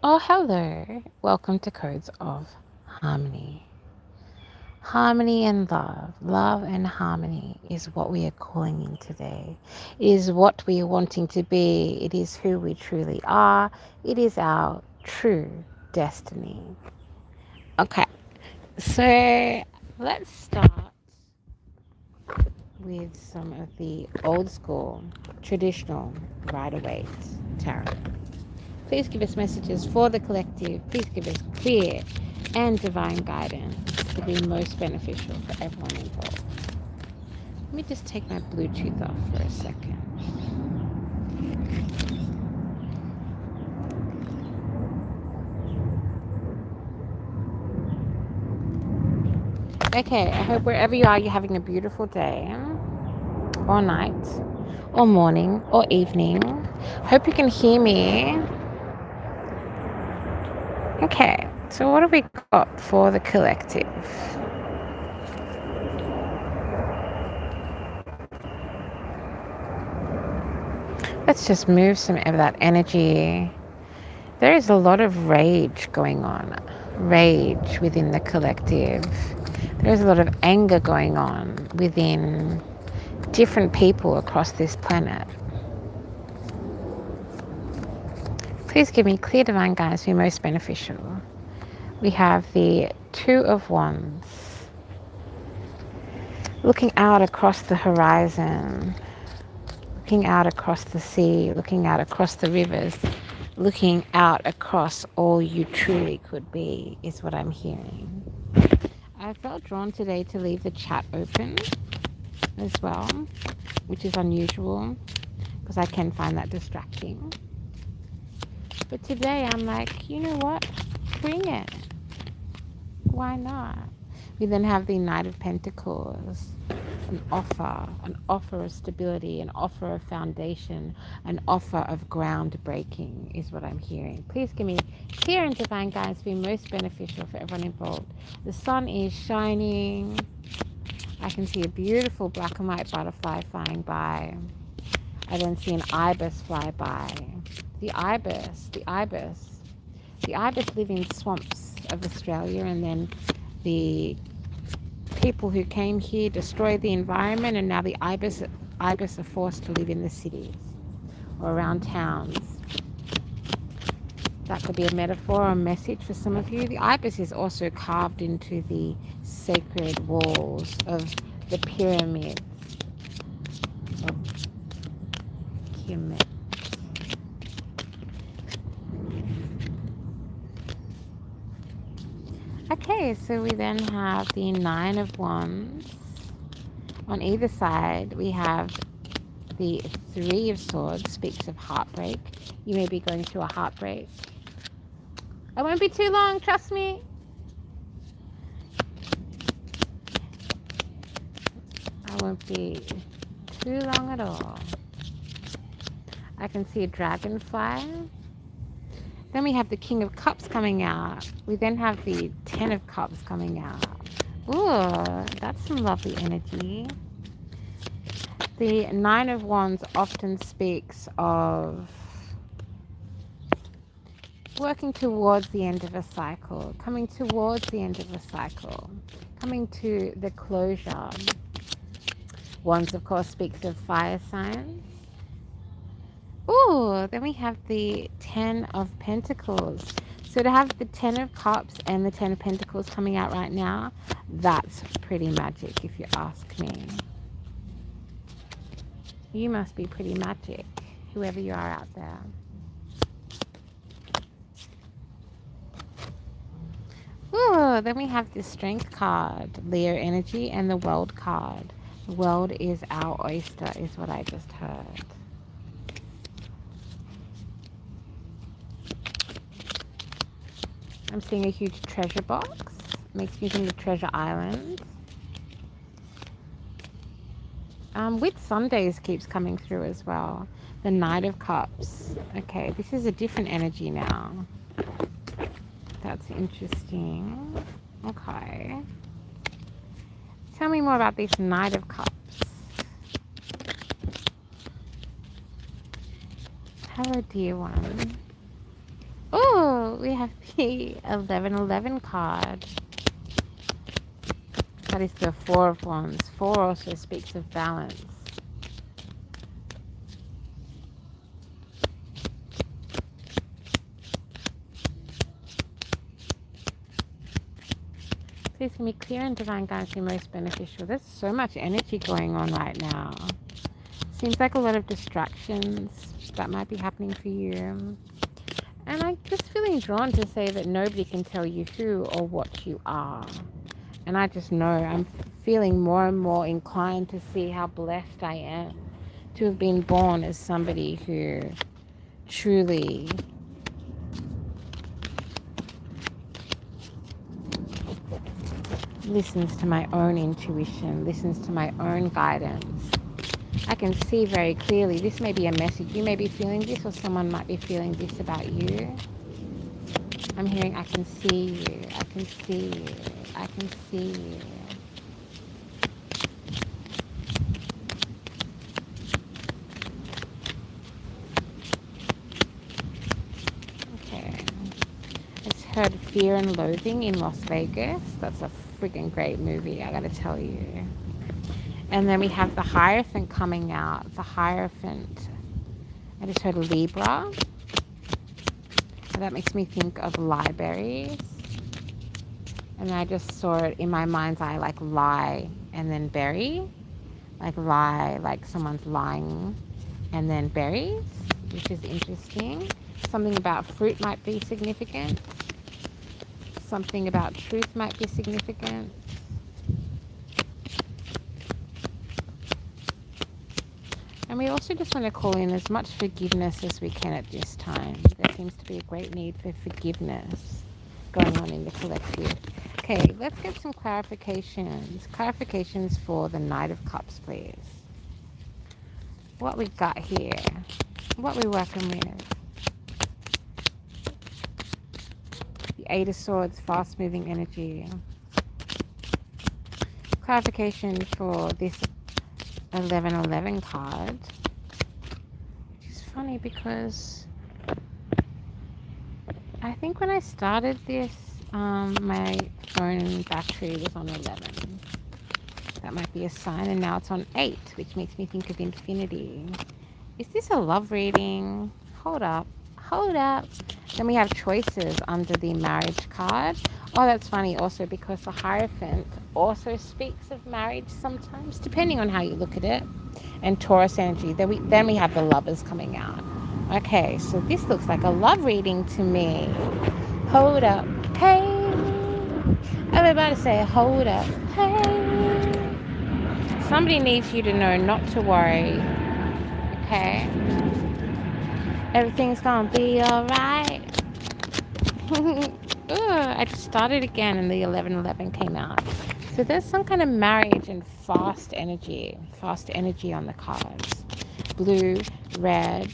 Oh, hello. Welcome to Codes of Harmony. Harmony and love. Love and harmony is what we are calling in today. It is what we are wanting to be. It is who we truly are. It is our true destiny. Okay, so let's start with some of the old school, traditional Rider-Waite tarot. Please give us messages for the collective. Please give us clear and divine guidance to be most beneficial for everyone involved. Let me just take my Bluetooth off for a second. Okay, I hope wherever you are, you're having a beautiful day, or night, or morning, or evening. Hope you can hear me. Okay, so what have we got for the collective? Let's just move some of that energy. There is a lot of rage going on, rage within the collective. There is a lot of anger going on within different people across this planet. Please give me clear divine guidance to be most beneficial. We have the Two of Wands, looking out across the horizon, looking out across the sea, looking out across the rivers, looking out across all you truly could be is what I'm hearing. I felt drawn today to leave the chat open as well, which is unusual because I can find that distracting. But today I'm like, you know what? Bring it. Why not? We then have the Knight of Pentacles, an offer of stability, an offer of foundation, an offer of ground breaking is what I'm hearing. Please give me clear and divine guidance to be most beneficial for everyone involved. The sun is shining. I can see a beautiful black and white butterfly flying by. I then see an ibis fly by. The ibis live in swamps of Australia, and then the people who came here destroyed the environment, and now the ibis are forced to live in the cities or around towns. That could be a metaphor or a message for some of you. The ibis is also carved into the sacred walls of the pyramids of Kemet. Okay, so we then have the Nine of Wands. On either side, we have the Three of Swords, speaks of heartbreak. You may be going through a heartbreak. I won't be too long, trust me. I won't be too long at all. I can see a dragonfly. Then we have the King of Cups coming out. We then have the Ten of Cups coming out. Ooh, that's some lovely energy. The Nine of Wands often speaks of working towards the end of a cycle, coming towards the end of a cycle, coming to the closure. Wands, of course, speaks of fire signs. Ooh, then we have the Ten of Pentacles. So to have the Ten of Cups and the Ten of Pentacles coming out right now, that's pretty magic if you ask me. You must be pretty magic, whoever you are out there. Ooh, then we have the Strength card, Leo energy, and the World card. The world is our oyster, is what I just heard. I'm seeing a huge treasure box. Makes me think of Treasure Island. With Sundays keeps coming through as well. The Knight of Cups. Okay, this is a different energy now. That's interesting. Okay. Tell me more about this Knight of Cups. Hello, dear one. Oh, So we have the 1111 card. That is the Four of Wands. Four also speaks of balance. Please can be clear and divine guidance be most beneficial. There's so much energy going on right now. Seems like a lot of distractions that might be happening for you. And I'm just feeling drawn to say that nobody can tell you who or what you are. And I just know I'm feeling more and more inclined to see how blessed I am to have been born as somebody who truly listens to my own intuition, listens to my own guidance. I can see very clearly this may be a message. You may be feeling this, or someone might be feeling this about you. I'm hearing I can see you, I can see you, I can see you. Okay. I just heard Fear and Loathing in Las Vegas. That's a freaking great movie, I gotta tell you. And then we have the Hierophant coming out. The Hierophant. I just heard Libra. And that makes me think of libraries. And I just saw it in my mind's eye like lie and then bury. Like lie, like someone's lying and then berries, which is interesting. Something about fruit might be significant. Something about truth might be significant. And we also just want to call in as much forgiveness as we can at this time. There seems to be a great need for forgiveness going on in the collective. Okay, let's get some clarifications. Clarifications for the Knight of Cups, please. What we got here. What we working with. The Eight of Swords, fast-moving energy. Clarification for this 1111 card, which is funny because I think when I started this, my phone battery was on 11. That might be a sign, and now it's on 8, which makes me think of infinity. Is this a love reading? Hold up. Then we have choices under the marriage card. Oh, that's funny also because the Hierophant also speaks of marriage sometimes, depending on how you look at it. And Taurus energy. Then we have the Lovers coming out. Okay, so this looks like a love reading to me. Hold up. Hey. I'm about to say hold up. Hey. Somebody needs you to know not to worry. Okay? Everything's gonna be alright. I just started again and the 1111 came out. So there's some kind of marriage and fast energy on the cards. Blue, red,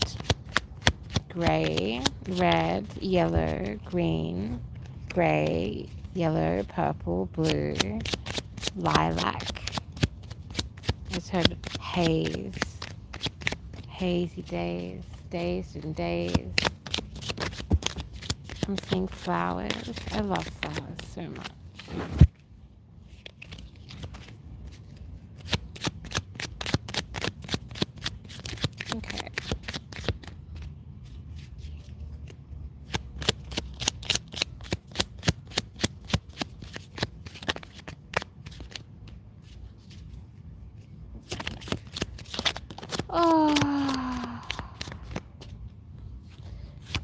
grey, red, yellow, green, grey, yellow, purple, blue, lilac. I just heard haze, hazy days, days and days. I'm seeing flowers. I love flowers so much. Okay. Oh.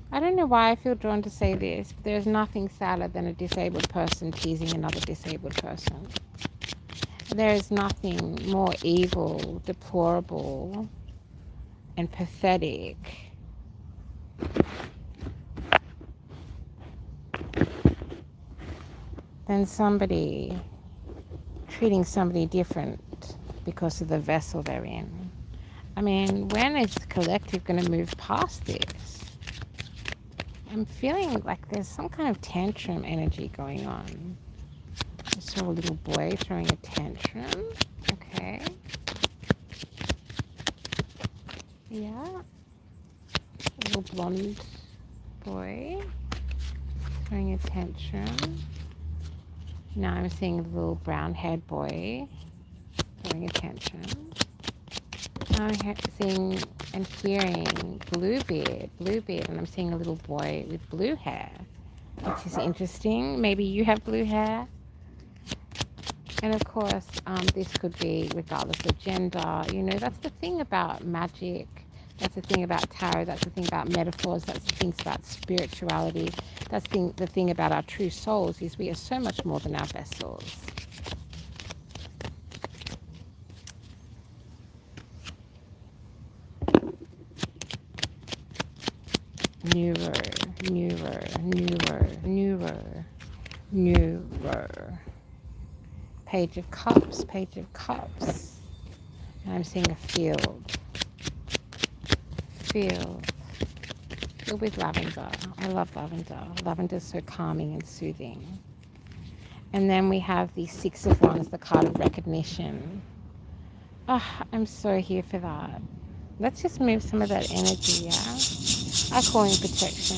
I don't know why I feel drawn to say this, but there's nothing sadder than a disabled person teasing another disabled person. There is nothing more evil, deplorable, and pathetic than somebody treating somebody different because of the vessel they're in. I mean, when is the collective going to move past this? I'm feeling like there's some kind of tantrum energy going on. I saw a little boy throwing a tantrum. Okay. Yeah. A little blonde boy. throwing a tantrum. Now I'm seeing a little brown-haired boy throwing a tantrum. Now I'm seeing and hearing Bluebeard, and I'm seeing a little boy with blue hair, which is interesting. Maybe you have blue hair. And of course, this could be regardless of gender. You know, that's the thing about magic. That's the thing about tarot. That's the thing about metaphors. That's the thing about spirituality. That's the thing about our true souls is we are so much more than our vessels. Newer, newer, newer, newer, newer. Page of Cups, Page of Cups. And I'm seeing a field. Field. Filled with lavender. I love lavender. Lavender is so calming and soothing. And then we have the Six of Wands, the card of recognition. Oh, I'm so here for that. Let's just move some of that energy, yeah? I call in protection.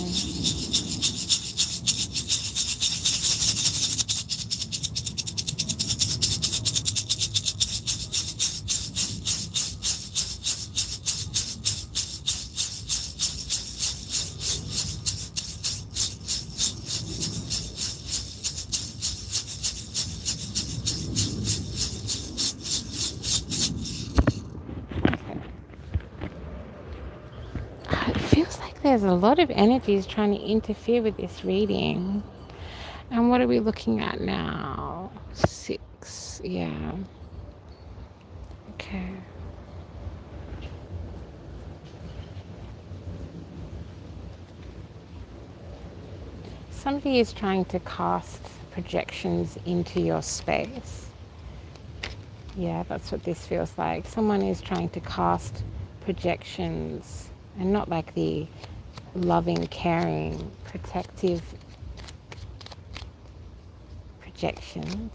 There's a lot of energies trying to interfere with this reading. And what are we looking at now? 6, yeah. Okay. Somebody is trying to cast projections into your space. Yeah, that's what this feels like. Someone is trying to cast projections, and not like the loving, caring, protective projections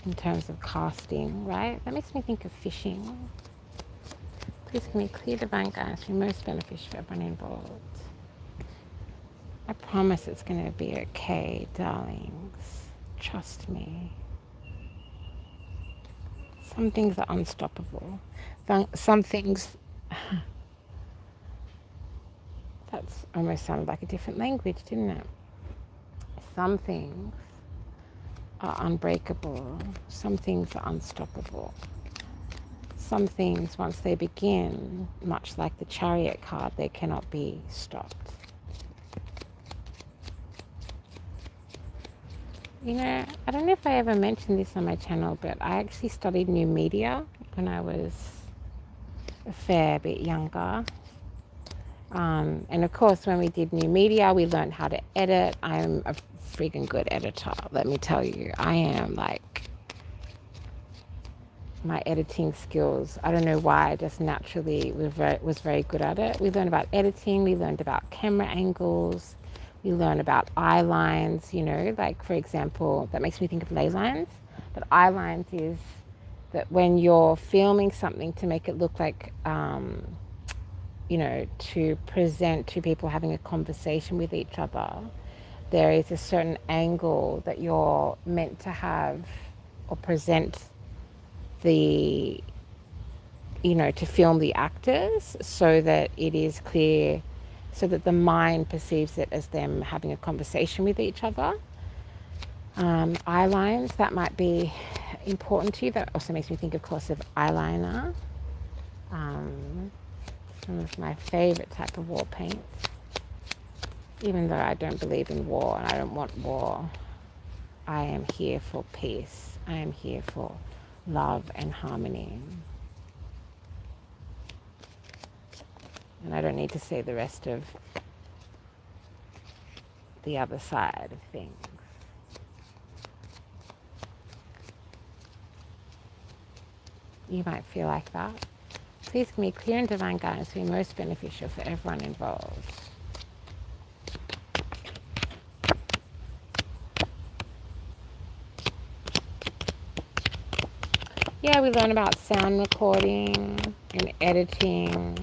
in terms of casting, right? That makes me think of fishing. Please can we clear divine guidance be most beneficial for everyone involved? I promise it's going to be okay, darlings. Trust me. Some things are unstoppable. Some things... That's almost sounded like a different language, didn't it? Some things are unbreakable. Some things are unstoppable. Some things, once they begin, much like the Chariot card, they cannot be stopped. You know, I don't know if I ever mentioned this on my channel, but I actually studied new media when I was a fair bit younger. And of course, when we did new media, we learned how to edit. I'm a freaking good editor, let me tell you. I am like, my editing skills, I don't know why, I just naturally was very good at it. We learned about editing, we learned about camera angles, we learned about eye lines, you know, like for example, that makes me think of ley lines. But eye lines is that when you're filming something to make it look like, you know, to present to people having a conversation with each other, there is a certain angle that you're meant to have or present the, you know, to film the actors so that it is clear, so that the mind perceives it as them having a conversation with each other. Eye lines, that might be important to you. That also makes me think, of course, of eyeliner. Some of my favorite type of war paints. Even though I don't believe in war and I don't want war, I am here for peace. I am here for love and harmony. And I don't need to say the rest of the other side of things. You might feel like that. Please can be clear and divine guidance be most beneficial for everyone involved. Yeah, we learn about sound recording and editing.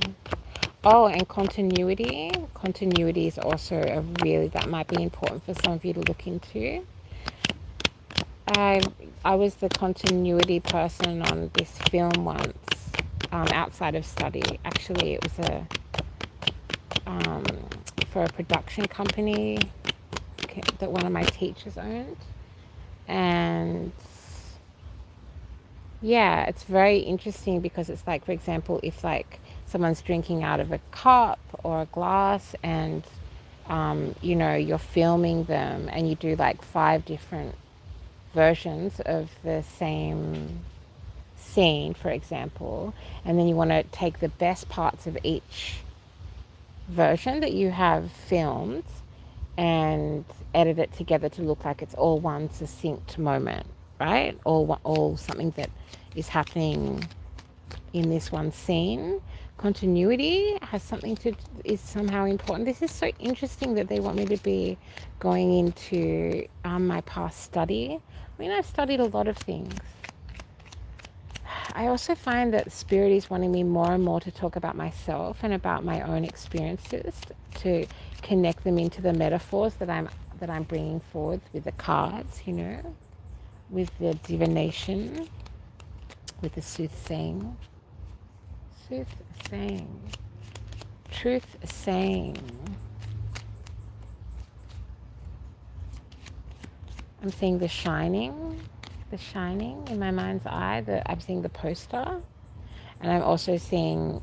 Oh, and continuity. Continuity is also that might be important for some of you to look into. I I was the continuity person on this film once, outside of study. Actually, it was um, for a production company that one of my teachers owned, and yeah, it's very interesting because it's like, for example, if like someone's drinking out of a cup or a glass, and you're filming them, and you do like 5 different versions of the same scene, for example, and then you want to take the best parts of each version that you have filmed and edit it together to look like it's all one succinct moment, right? All something that is happening in this one scene. Continuity has something to is somehow important. This is so interesting that they want me to be going into my past study. I mean, I've studied a lot of things. I also find that Spirit is wanting me more and more to talk about myself and about my own experiences, to connect them into the metaphors that I'm bringing forward with the cards, with the divination, with the soothsaying, truth saying. I'm seeing the shining in my mind's eye. I'm seeing the poster, and I'm also seeing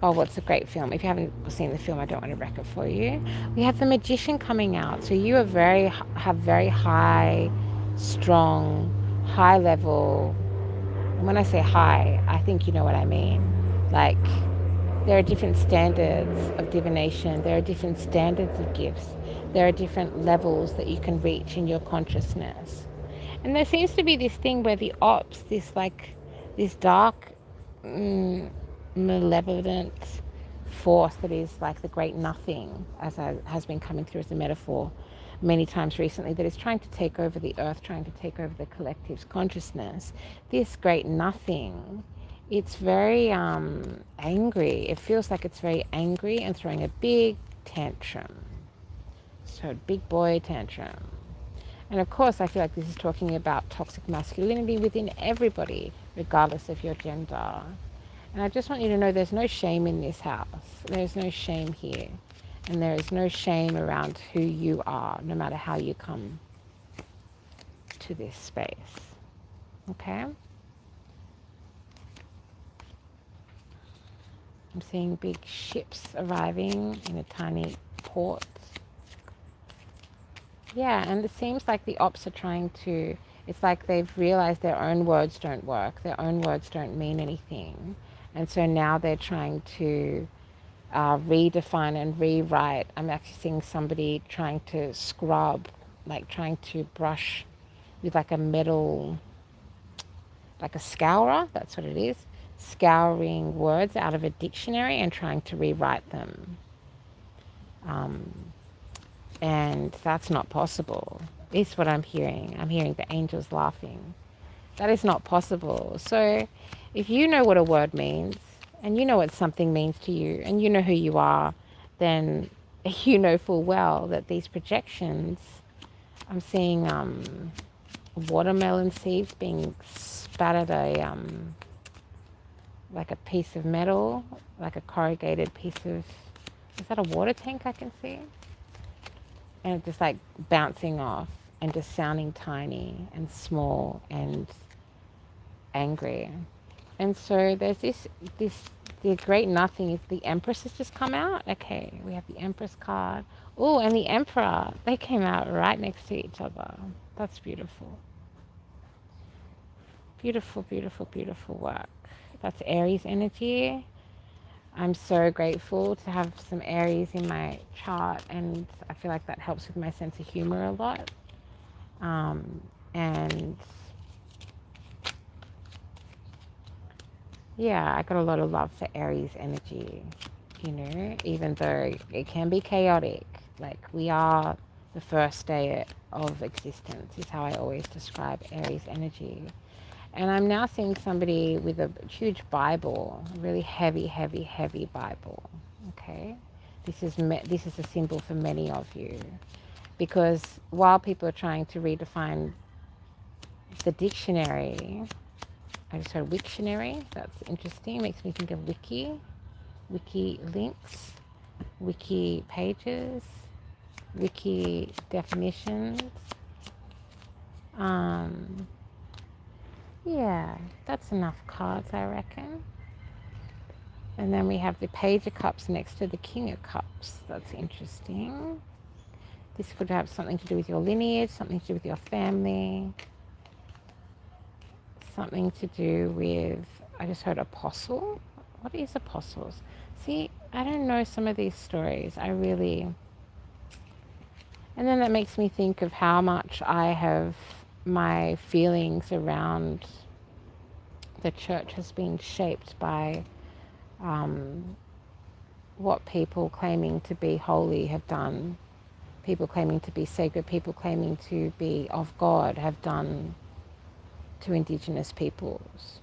what's a great film? If you haven't seen the film, I don't want to wreck it for you. We have The Magician coming out. So you have very high, strong, high level. And when I say high, I think you know what I mean. Like, there are different standards of divination. There are different standards of gifts. There are different levels that you can reach in your consciousness. And there seems to be this thing where the ops, this dark, malevolent force that is like the great nothing, has been coming through as a metaphor many times recently, that is trying to take over the earth, trying to take over the collective's consciousness. This great nothing, it's very angry. It feels like it's very angry and throwing a big tantrum. So big boy tantrum. And of course, I feel like this is talking about toxic masculinity within everybody, regardless of your gender. And I just want you to know there's no shame in this house. There's no shame here. And there is no shame around who you are, no matter how you come to this space. Okay? I'm seeing big ships arriving in a tiny port. Yeah, and it seems like the ops are trying to, it's like they've realized their own words don't work. Their own words don't mean anything. And so now they're trying to redefine and rewrite. I'm actually seeing somebody trying to scrub, like trying to brush with like a metal, like a scourer, that's what it is, scouring words out of a dictionary and trying to rewrite them. And that's not possible. Is what I'm hearing. I'm hearing the angels laughing. That is not possible. So if you know what a word means, and you know what something means to you, and you know who you are, then you know full well that these projections, I'm seeing watermelon seeds being spat at like a piece of metal, like a corrugated piece of, is that a water tank I can see? And just like bouncing off and just sounding tiny and small and angry. And so there's the great nothing is the Empress has just come out. Okay, we have the Empress card. Oh, and the Emperor. They came out right next to each other. That's beautiful. Beautiful, beautiful, beautiful work. That's Aries energy. I'm so grateful to have some Aries in my chart, and I feel like that helps with my sense of humor a lot. And yeah, I got a lot of love for Aries energy, even though it can be chaotic. Like, we are the first day of existence is how I always describe Aries energy. And I'm now seeing somebody with a huge Bible, a really heavy, heavy, heavy Bible. Okay, this is a symbol for many of you, because while people are trying to redefine the dictionary, I just heard Wiktionary. That's interesting. Makes me think of Wiki links, Wiki pages, Wiki definitions. Um, yeah, that's enough cards, I reckon. And then we have the Page of Cups next to the King of Cups. That's interesting. This could have something to do with your lineage, something to do with your family, something to do with, I just heard apostle. What is apostles? See, I don't know some of these stories. And then that makes me think of how much I have my feelings around the church has been shaped by what people claiming to be holy have done, people claiming to be sacred, people claiming to be of God have done to Indigenous peoples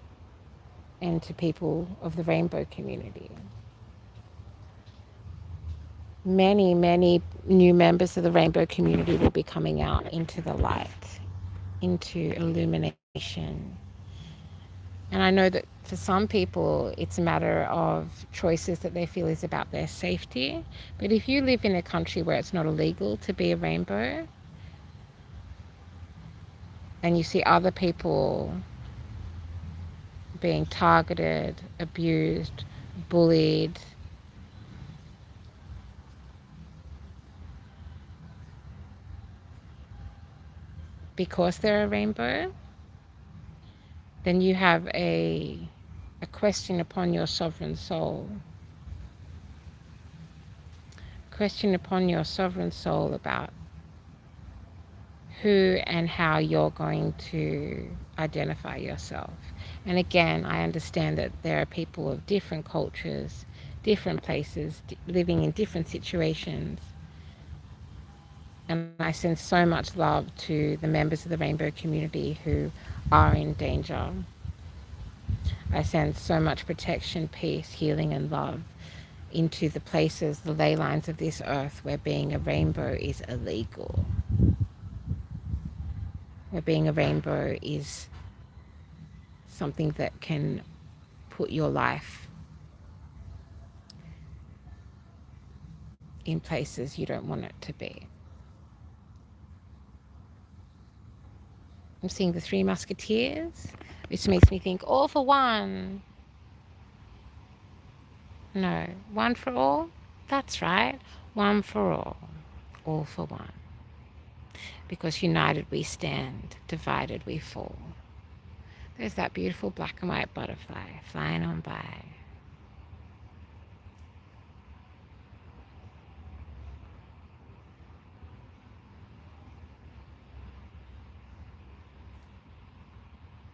and to people of the rainbow community. Many, many new members of the rainbow community will be coming out into the light, into illumination. And I know that for some people, it's a matter of choices that they feel is about their safety. But if you live in a country where it's not illegal to be a rainbow, and you see other people being targeted, abused, bullied, because they're a rainbow, then you have a question upon your sovereign soul. Question upon your sovereign soul about who and how you're going to identify yourself. And again, I understand that there are people of different cultures, different places, living in different situations. And I send so much love to the members of the rainbow community who are in danger. I send so much protection, peace, healing, and love into the places, the ley lines of this earth where being a rainbow is illegal. Where being a rainbow is something that can put your life in places you don't want it to be. I'm seeing the Three Musketeers, which makes me think all for one. No, one for all? That's right, one for all for one. Because united we stand, divided we fall. There's that beautiful black and white butterfly flying on by.